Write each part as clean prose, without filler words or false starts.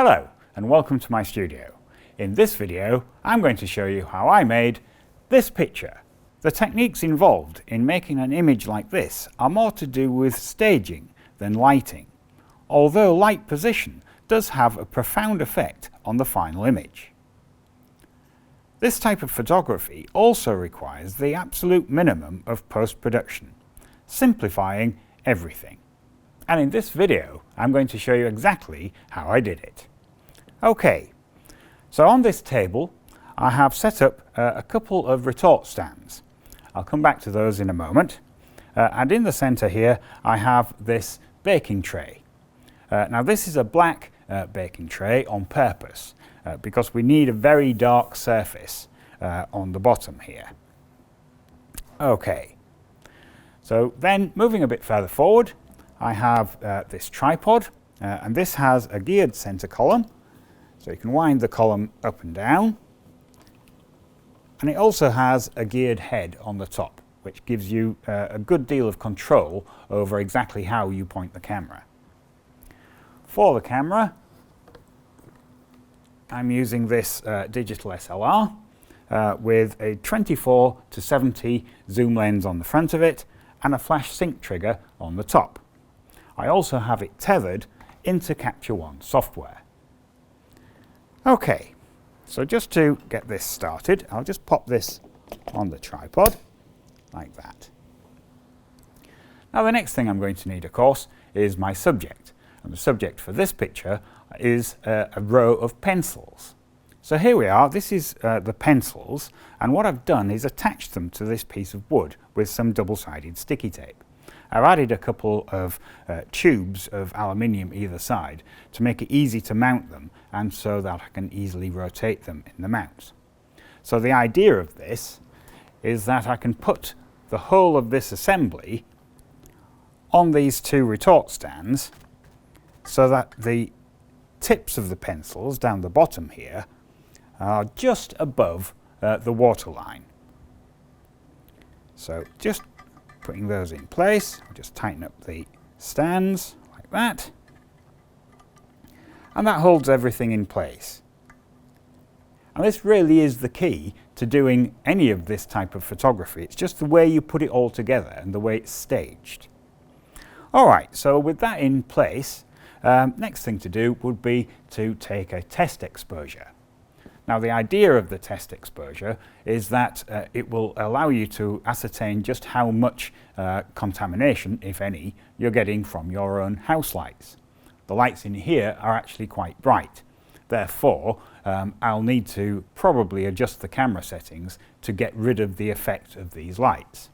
Hello and welcome to my studio. In this video I'm going to show you how I made this picture. The techniques involved in making an image like this are more to do with staging than lighting, although light position does have a profound effect on the final image. This type of photography also requires the absolute minimum of post-production, simplifying everything. And in this video I'm going to show you exactly how I did it. Okay, so on this table I have set up a couple of retort stands. I'll come back to those in a moment. And in the centre here I have this baking tray. Now this is a black baking tray on purpose because we need a very dark surface on the bottom here. Okay, so then moving a bit further forward I have this tripod and this has a geared centre column, so you can wind the column up and down, and it also has a geared head on the top, which gives you a good deal of control over exactly how you point the camera. For the camera I'm using this digital SLR with a 24 to 70 zoom lens on the front of it and a flash sync trigger on the top. I also have it tethered into Capture One software. Okay, so just to get this started, I'll just pop this on the tripod like that. Now the next thing I'm going to need, of course, is my subject. And the subject for this picture is a row of pencils. So here we are, this is the pencils, and what I've done is attached them to this piece of wood with some double-sided sticky tape. I've added a couple of tubes of aluminium either side to make it easy to mount them and so that I can easily rotate them in the mounts. So the idea of this is that I can put the whole of this assembly on these two retort stands so that the tips of the pencils down the bottom here are just above the waterline. So just putting those in place, I'll just tighten up the stands like that, and that holds everything in place. And this really is the key to doing any of this type of photography. It's just the way you put it all together and the way it's staged. Alright, so with that in place, next thing to do would be to take a test exposure. Now the idea of the test exposure is that it will allow you to ascertain just how much contamination, if any, you're getting from your own house lights. The lights in here are actually quite bright. Therefore, I'll need to probably adjust the camera settings to get rid of the effect of these lights.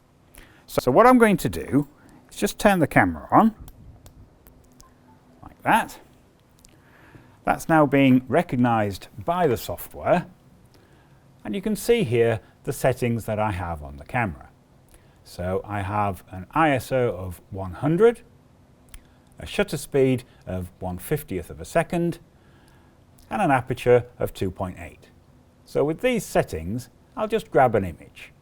So what I'm going to do is just turn the camera on, like that. That's now being recognised by the software, and you can see here the settings that I have on the camera. So I have an ISO of 100, a shutter speed of 1/50th of a second, and an aperture of 2.8. So with these settings I'll just grab an image.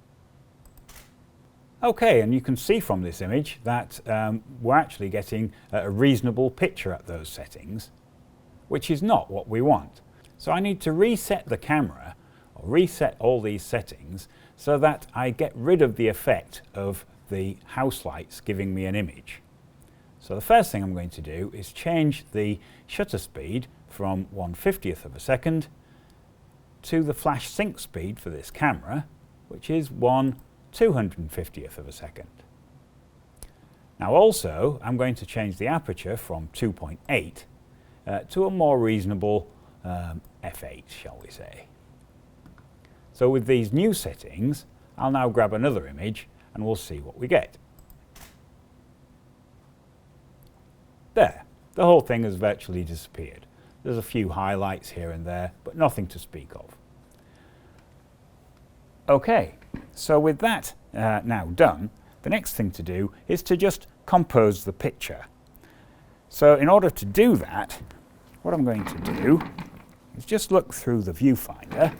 Okay, and you can see from this image that we're actually getting a reasonable picture at those settings, which is not what we want. So I need to reset the camera, or reset all these settings, so that I get rid of the effect of the house lights giving me an image. So the first thing I'm going to do is change the shutter speed from 1/50th of a second to the flash sync speed for this camera, which is 1/250th of a second. Now also I'm going to change the aperture from 2.8 to a more reasonable f8, shall we say. So with these new settings I'll now grab another image and we'll see what we get. There, the whole thing has virtually disappeared. There's a few highlights here and there, but nothing to speak of. Okay, so with that now done, the next thing to do is to just compose the picture. So in order to do that, what I'm going to do is just look through the viewfinder.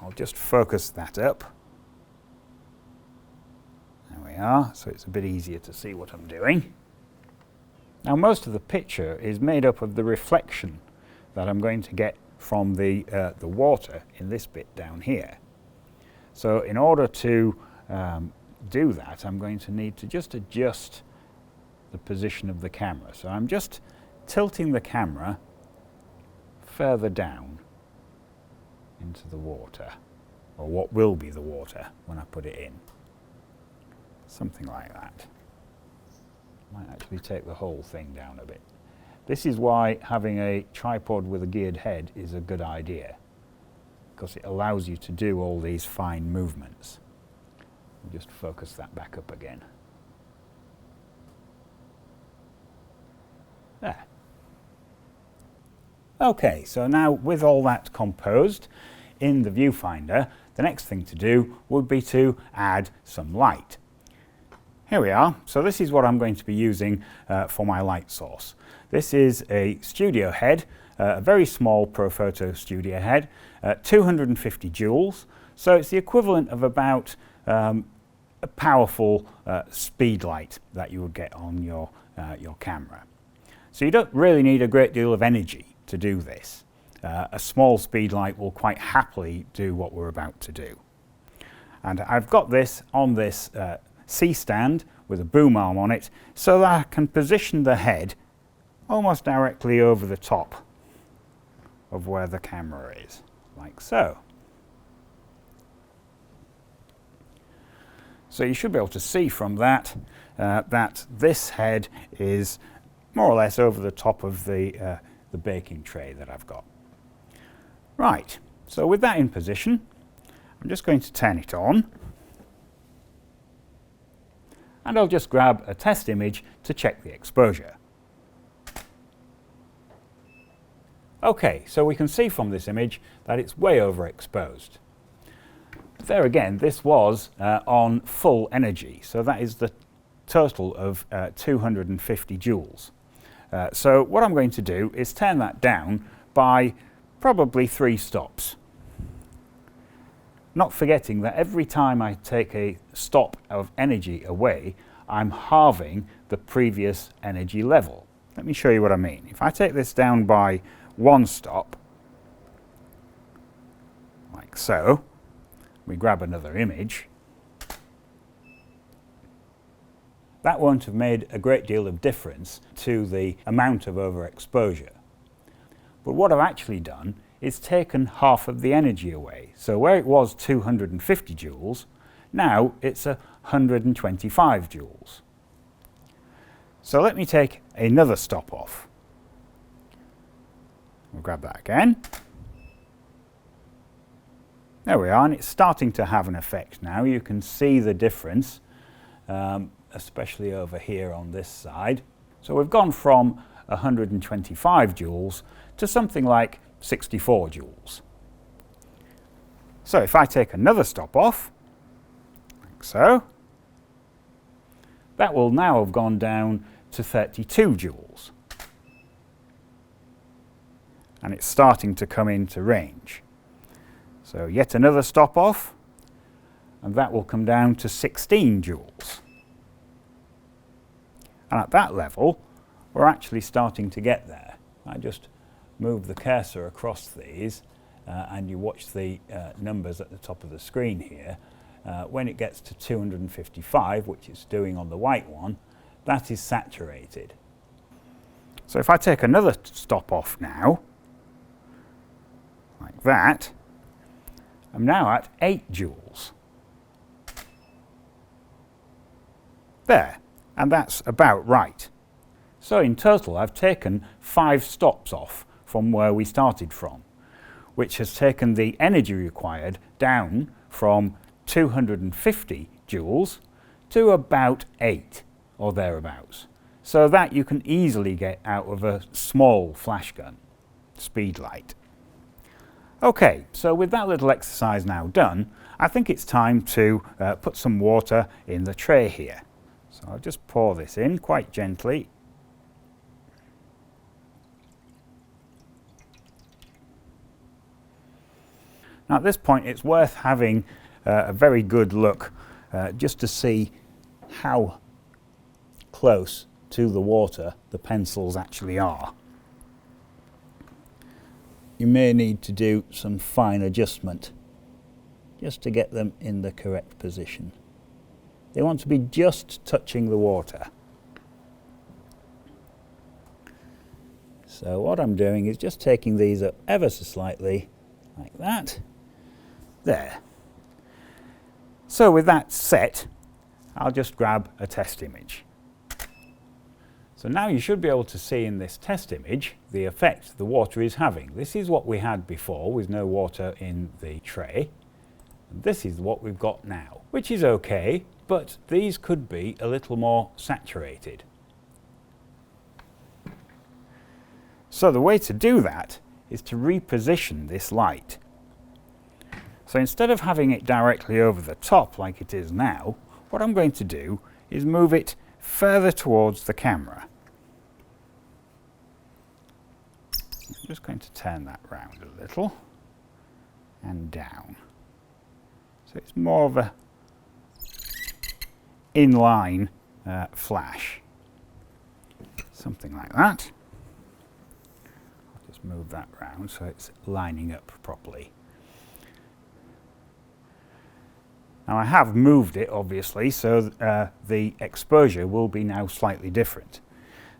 I'll just focus that up. There we are, so it's a bit easier to see what I'm doing. Now most of the picture is made up of the reflection that I'm going to get from the water in this bit down here. So in order to do that, I'm going to need to just adjust the position of the camera. So I'm just tilting the camera further down into the water, or what will be the water when I put it in. Something like that. Might actually take the whole thing down a bit. This is why having a tripod with a geared head is a good idea, because it allows you to do all these fine movements. We'll just focus that back up again. There. Okay, so now with all that composed in the viewfinder, the next thing to do would be to add some light. Here we are. So this is what I'm going to be using for my light source. This is a studio head, a very small Profoto Studio head, 250 joules. So it's the equivalent of about a powerful speedlight that you would get on your camera. So you don't really need a great deal of energy to do this. A small speedlight will quite happily do what we're about to do. And I've got this on this C-stand with a boom arm on it, so that I can position the head almost directly over the top of where the camera is, like so. So you should be able to see from that that this head is more or less over the top of the baking tray that I've got. Right, so with that in position, I'm just going to turn it on, and I'll just grab a test image to check the exposure. Okay, so we can see from this image that it's way overexposed. There again, this was on full energy, so that is the total of 250 joules. So what I'm going to do is turn that down by probably 3 stops. Not forgetting that every time I take a stop of energy away, I'm halving the previous energy level. Let me show you what I mean. If I take this down by 1 stop, like so, we grab another image, that won't have made a great deal of difference to the amount of overexposure. But what I've actually done is taken half of the energy away. So where it was 250 joules, now it's 125 joules. So let me take another stop off. We'll grab that again. There we are, and it's starting to have an effect now. You can see the difference, especially over here on this side. So we've gone from 125 joules to something like 64 joules. So if I take another stop off, like so, that will now have gone down to 32 joules. And it's starting to come into range. So yet another stop off, and that will come down to 16 joules. And at that level, we're actually starting to get there. I just move the cursor across these, and you watch the numbers at the top of the screen here. When it gets to 255, which it's doing on the white one, that is saturated. So if I take another stop off now, like that, I'm now at 8 joules. There, and that's about right. So in total I've taken 5 stops off from where we started from, which has taken the energy required down from 250 joules to about 8 or thereabouts. So that you can easily get out of a small flash gun, speedlight. Okay, so with that little exercise now done, I think it's time to put some water in the tray here. So I'll just pour this in quite gently. Now at this point it's worth having a very good look just to see how close to the water the pencils actually are. You may need to do some fine adjustment just to get them in the correct position. They want to be just touching the water. So what I'm doing is just taking these up ever so slightly, like that. There. So with that set, I'll just grab a test image. So now you should be able to see in this test image the effect the water is having. This is what we had before with no water in the tray. And this is what we've got now, which is okay, but these could be a little more saturated. So the way to do that is to reposition this light. So instead of having it directly over the top like it is now, what I'm going to do is move it further towards the camera. I'm just going to turn that round a little and down. So it's more of a inline flash. Something like that. I'll just move that round so it's lining up properly. Now I have moved it obviously, so the exposure will be now slightly different.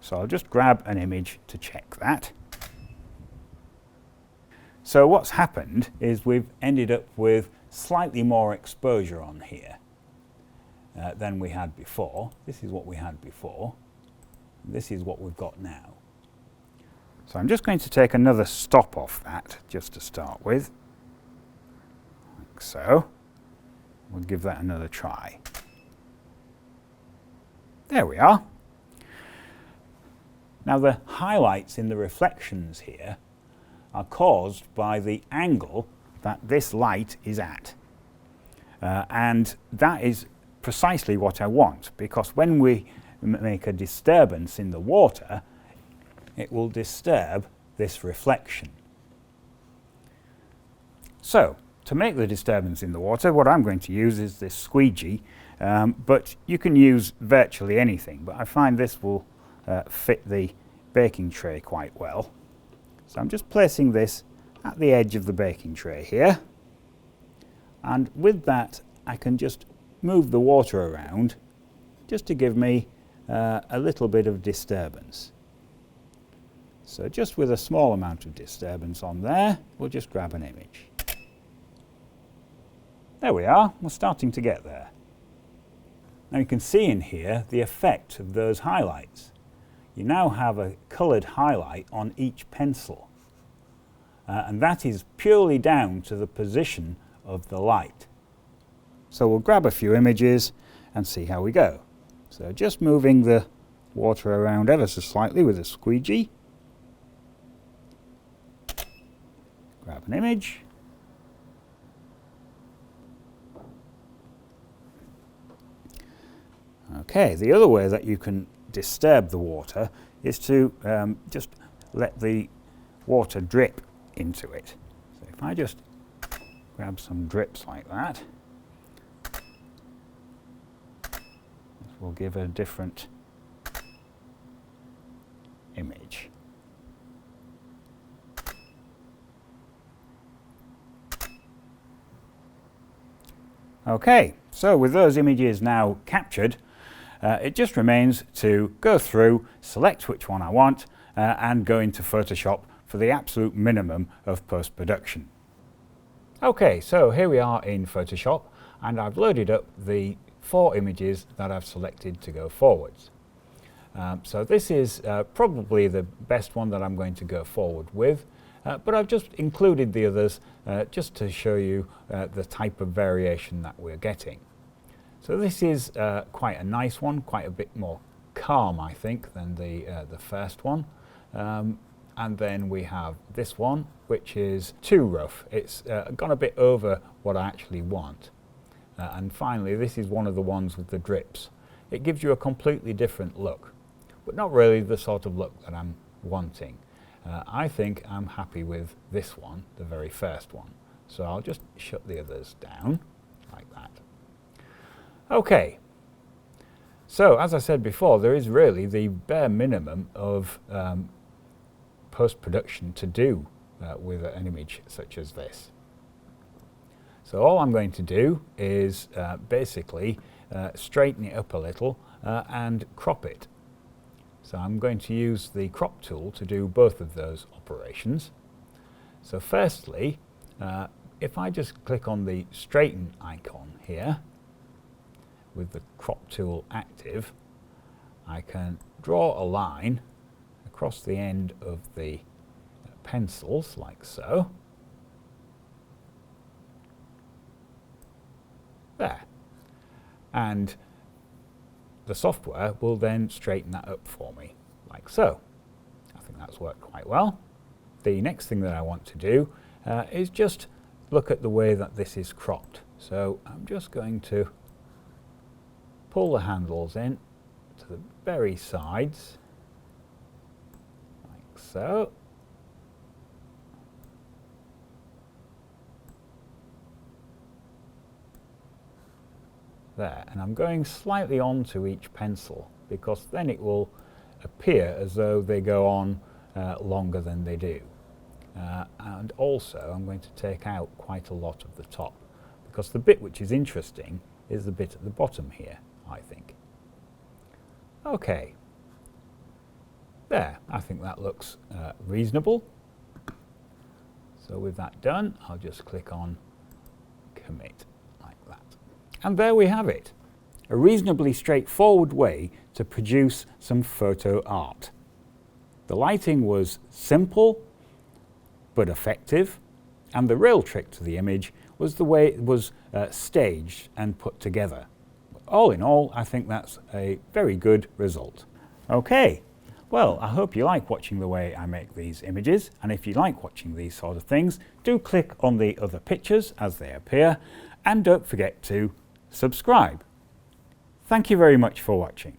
So I'll just grab an image to check that. So what's happened is we've ended up with slightly more exposure on here than we had before. This is what we had before. This is what we've got now. So I'm just going to take another stop off that just to start with, like so. We'll give that another try. There we are. Now the highlights in the reflections here are caused by the angle that this light is at. And that is precisely what I want, because when we make a disturbance in the water, it will disturb this reflection. So, to make the disturbance in the water, what I'm going to use is this squeegee, but you can use virtually anything, but I find this will fit the baking tray quite well. So I'm just placing this at the edge of the baking tray here, and with that I can just move the water around just to give me a little bit of disturbance. So just with a small amount of disturbance on there, we'll just grab an image. There we are, we're starting to get there. Now you can see in here the effect of those highlights. You now have a coloured highlight on each pencil. And that is purely down to the position of the light. So we'll grab a few images and see how we go. So just moving the water around ever so slightly with a squeegee. Grab an image. Okay, the other way that you can disturb the water is to just let the water drip into it. So if I just grab some drips like that, this will give a different image. Okay, so with those images now captured, it just remains to go through, select which one I want, and go into Photoshop for the absolute minimum of post-production. Okay, so here we are in Photoshop, and I've loaded up the 4 images that I've selected to go forwards. So this is probably the best one that I'm going to go forward with, but I've just included the others just to show you the type of variation that we're getting. So this is quite a nice one, quite a bit more calm I think than the first one. And then we have this one, which is too rough. It's gone a bit over what I actually want. And finally, this is one of the ones with the drips. It gives you a completely different look, but not really the sort of look that I'm wanting. I think I'm happy with this one, the very first one. So I'll just shut the others down, like that. Okay, So, as I said before, there is really the bare minimum of post-production to do with an image such as this. So all I'm going to do is basically straighten it up a little and crop it. So I'm going to use the crop tool to do both of those operations. So firstly, if I just click on the straighten icon here with the crop tool active, I can draw a line across the end of the pencils like so. There. And the software will then straighten that up for me, like so. I think that's worked quite well. The next thing that I want to do is just look at the way that this is cropped. So I'm just going to pull the handles in to the very sides, like so. There, and I'm going slightly onto each pencil because then it will appear as though they go on longer than they do. And also I'm going to take out quite a lot of the top because the bit which is interesting is the bit at the bottom here, I think. Okay, there, I think that looks reasonable. So with that done, I'll just click on commit. And there we have it, a reasonably straightforward way to produce some photo art. The lighting was simple but effective, and the real trick to the image was the way it was staged and put together. All in all, I think that's a very good result. Okay, well, I hope you like watching the way I make these images, and if you like watching these sort of things, do click on the other pictures as they appear, and don't forget to subscribe. Thank you very much for watching.